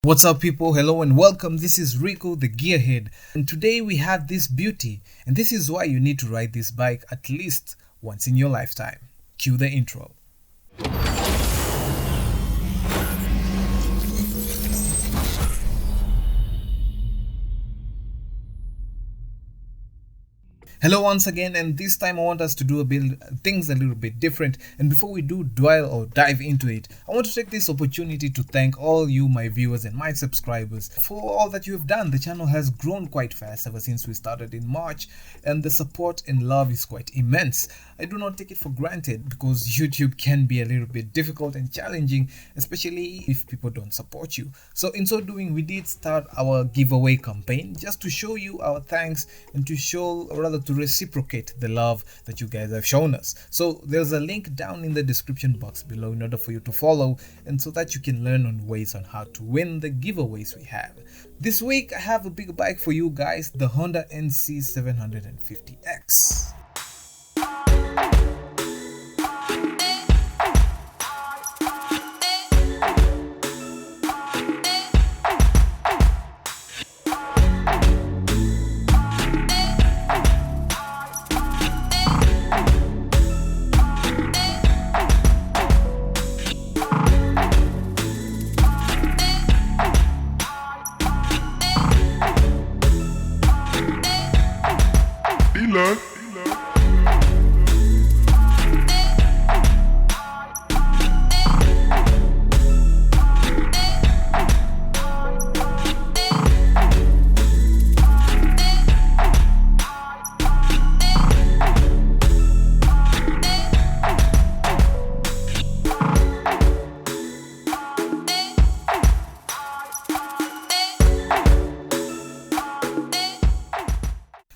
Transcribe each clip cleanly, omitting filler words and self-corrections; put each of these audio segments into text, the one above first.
What's up people, hello and welcome. This is Rico the Gearhead, and today we have this beauty, and this is why you need to ride this bike at least once in your lifetime. Cue the intro. Hello once again, and this time I want us to do things a little bit different. And before we do dwell or dive into it, I want to take this opportunity to thank all you, my viewers and my subscribers, for all that you have done. The channel has grown quite fast ever since we started in March, and the support and love is quite immense. I do not take it for granted because YouTube can be a little bit difficult and challenging, especially if people don't support you. So in so doing, we did start our giveaway campaign just to show you our thanks and to show, or rather to reciprocate the love that you guys have shown us. So there's a link down in the description box below in order for you to follow, and so that you can learn on ways on how to win the giveaways we have. This week I have a big bike for you guys, the Honda NC750X.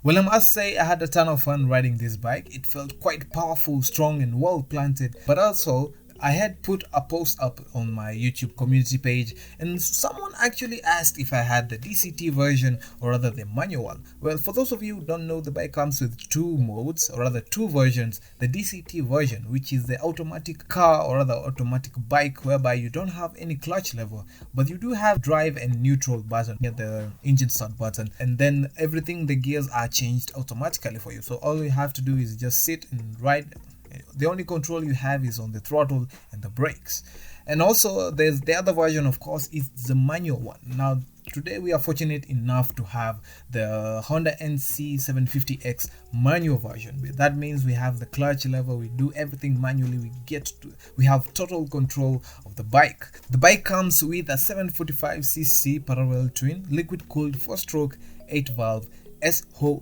Well, I must say I had a ton of fun riding this bike. It felt quite powerful, strong and well planted, but also I had put a post up on my YouTube community page, and someone actually asked if I had the DCT version or rather the manual one. Well, for those of you who don't know, the bike comes with two modes, or rather two versions. The DCT version, which is the automatic car or rather automatic bike, whereby you don't have any clutch lever, but you do have drive and neutral button near the engine start button, and then everything, the gears are changed automatically for you. So all you have to do is just sit and ride. The only control you have is on the throttle and the brakes. And also there's the other version, of course, is the manual one. Now today we are fortunate enough to have the Honda NC750X manual version. That means we have the clutch lever, we do everything manually, we have total control of the bike. The bike comes with a 745cc parallel twin liquid cooled 4-stroke 8-valve SOHC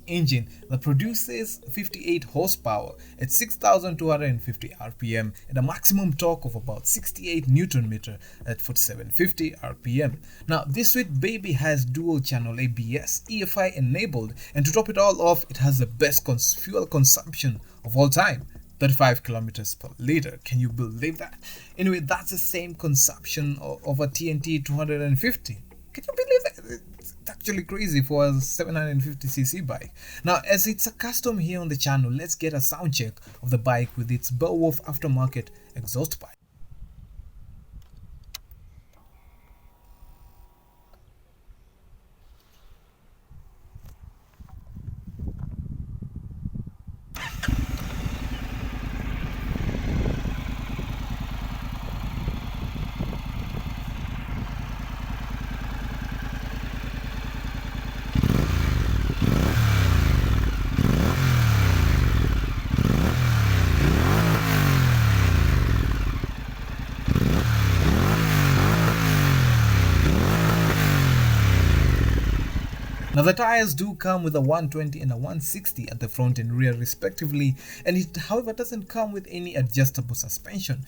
engine that produces 58 horsepower at 6,250 rpm and a maximum torque of about 68 Nm at 4750 rpm. Now this sweet baby has dual channel ABS, EFI enabled, and to top it all off, it has the best fuel consumption of all time, 35 kilometers per liter. Can you believe that? Anyway, that's the same consumption of a TNT 250. Can you believe that? It's actually crazy for a 750cc bike. Now, as it's a custom here on the channel, let's get a sound check of the bike with its Beowulf aftermarket exhaust pipe. Now the tires do come with a 120 and a 160 at the front and rear respectively, and it however doesn't come with any adjustable suspension,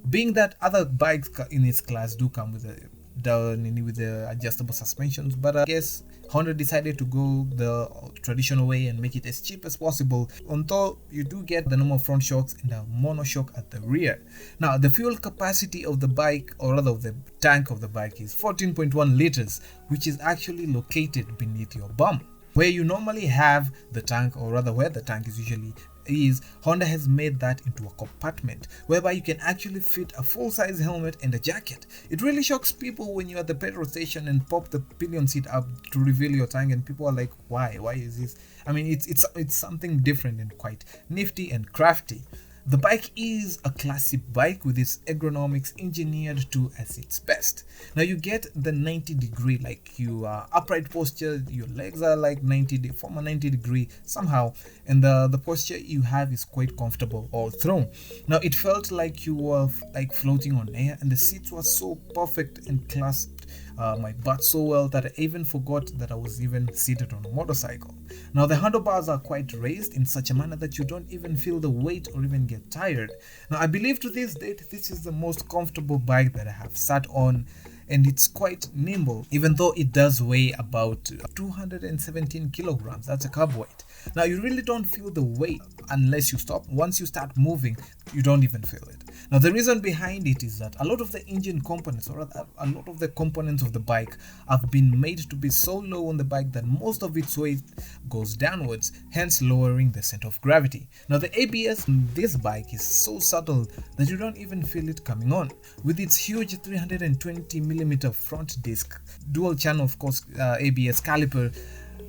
being that other bikes in its class do come with the adjustable suspensions, but I guess Honda decided to go the traditional way and make it as cheap as possible, although you do get the normal front shocks and a monoshock at the rear. Now the fuel capacity of the bike, or rather of the tank of the bike, is 14.1 liters, which is actually located beneath your bum, where you normally have the tank, or rather where the tank is usually is Honda has made that into a compartment whereby you can actually fit a full-size helmet and a jacket. It really shocks people when you're at the petrol station and pop the pillion seat up to reveal your tank, and people are like, why is this? I mean, it's something different and quite nifty and crafty. The bike is a classic bike with its ergonomics engineered to as its best. Now you get the 90-degree, like you upright posture, your legs are like from a 90-degree somehow, and the posture you have is quite comfortable all through. Now it felt like you were like floating on air, and the seats were so perfect and clasped my butt so well that I even forgot that I was even seated on a motorcycle. Now the handlebars are quite raised in such a manner that you don't even feel the weight or even get tired. Now I believe to this date this is the most comfortable bike that I have sat on, and it's quite nimble, even though it does weigh about 217 kilograms. That's a carb weight. Now you really don't feel the weight unless you stop. Once you start moving, you don't even feel it. Now the reason behind it is that a lot of the engine components, or rather a lot of the components of the bike, have been made to be so low on the bike that most of its weight goes downwards, hence lowering the center of gravity. Now the ABS on this bike is so subtle that you don't even feel it coming on. With its huge 320mm front disc, dual channel of course ABS caliper,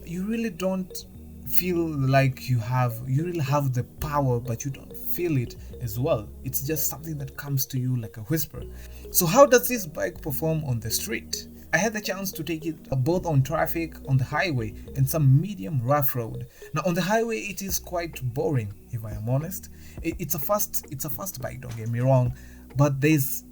you really don't feel like you really have the power, but you don't feel it as well. It's just something that comes to you like a whisper. So how does this bike perform on the street? I had the chance to take it both on traffic, on the highway, and some medium rough road. Now on the highway it is quite boring, if I am honest. It's a fast bike, don't get me wrong, but there's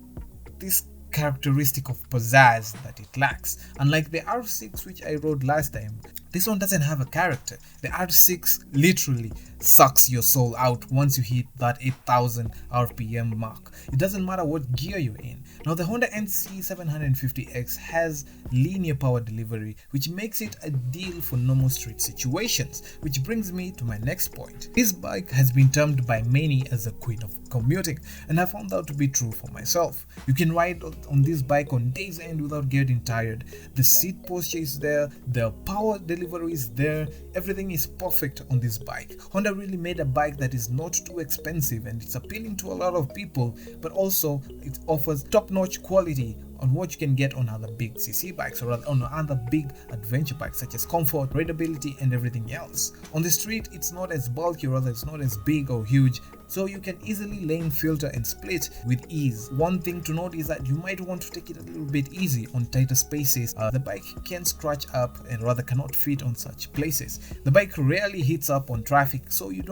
this characteristic of pizzazz that it lacks. Unlike the R6 which I rode last time, this one doesn't have a character. The R6 literally sucks your soul out once you hit that 8,000 RPM mark. It doesn't matter what gear you're in. Now the Honda NC750X has linear power delivery, which makes it ideal for normal street situations, which brings me to my next point. This bike has been termed by many as the queen of commuting, and I found that to be true for myself. You can ride on this bike on day's end without getting tired. The seat posture is there, the power delivery is there, everything is perfect on this bike. Honda really made a bike that is not too expensive and it's appealing to a lot of people, but also it offers top-notch quality on what you can get on other big CC bikes, or rather on other big adventure bikes such as comfort, rideability, and everything else. On the street it's not as bulky, or rather it's not as big or huge, so you can easily lane filter and split with ease. One thing to note is that you might want to take it a little bit easy on tighter spaces. The bike can scratch up and rather cannot fit on such places. The bike rarely hits up on traffic, so you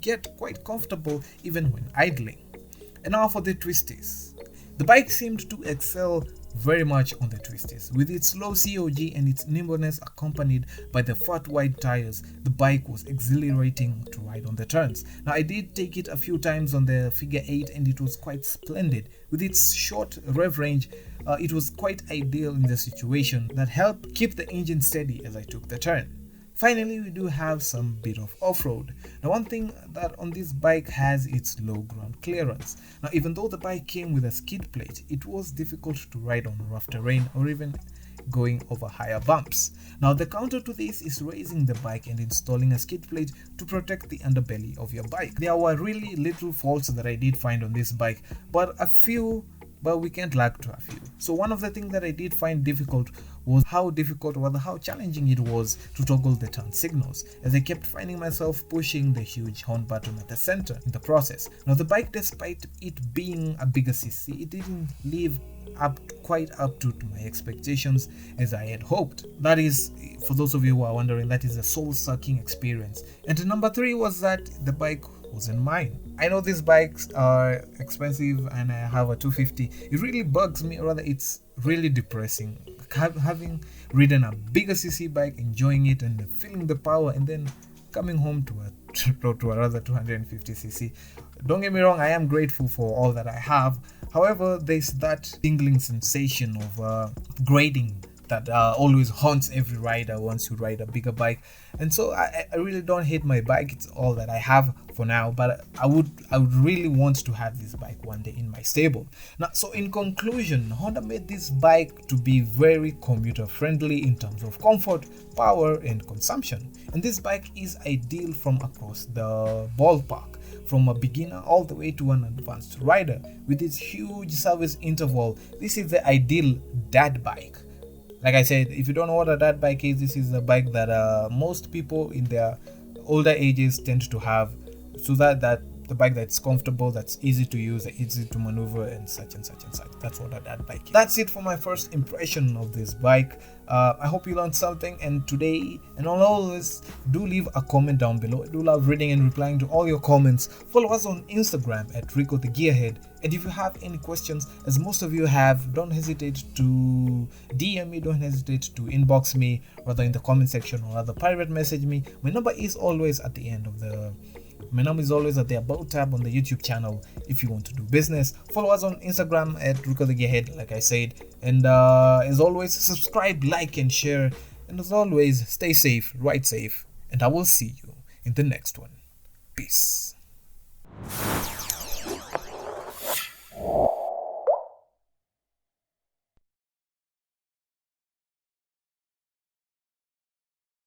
get quite comfortable even when idling. And now for the twisties. The bike seemed to excel very much on the twisties. With its low COG and its nimbleness accompanied by the fat wide tires, the bike was exhilarating to ride on the turns. Now I did take it a few times on the figure 8 and it was quite splendid. With its short rev range, it was quite ideal in the situation that helped keep the engine steady as I took the turn. Finally, we do have some bit of off-road. Now one thing that on this bike has its low ground clearance. Now even though the bike came with a skid plate, it was difficult to ride on rough terrain or even going over higher bumps. Now the counter to this is raising the bike and installing a skid plate to protect the underbelly of your bike. There were really little faults that I did find on this bike, but we can't lack to a few. So one of the things that I did find difficult was how challenging it was to toggle the turn signals, as I kept finding myself pushing the huge horn button at the center in the process. Now the bike, despite it being a bigger CC, it didn't live quite up to my expectations as I had hoped. That is, for those of you who are wondering, that is a soul-sucking experience. And number 3 was that the bike wasn't mine. I know these bikes are expensive and I have a 250. It really bugs me, or rather it's really depressing having ridden a bigger CC bike, enjoying it and feeling the power, and then coming home to a rather 250cc. Don't get me wrong, I am grateful for all that I have. However, there's that tingling sensation of grading that always haunts every rider once you ride a bigger bike. And so I really don't hate my bike. It's all that I have for now, but I would really want to have this bike one day in my stable. Now, so in conclusion, Honda made this bike to be very commuter friendly in terms of comfort, power and consumption, and this bike is ideal from across the ballpark, from a beginner all the way to an advanced rider. With its huge service interval, this is the ideal dad bike. Like I said, if you don't know what a dad bike is, this is a bike that most people in their older ages tend to have, so that the bike that's comfortable, that's easy to use, easy to maneuver, and such and such and such. That's what a dad bike is. That's it for my first impression of this bike. I hope you learned something, and today, and always, do leave a comment down below. I do love reading and replying to all your comments. Follow us on Instagram at Rico the Gearhead, and if you have any questions, as most of you have, don't hesitate to DM me, don't hesitate to inbox me, whether in the comment section or rather private message me. My number is always at the about tab on the YouTube channel if you want to do business. Follow us on Instagram at Rico the Gearhead, like I said, and as always, subscribe, like and share, and as always, stay safe, ride safe, and I will see you in the next one. Peace.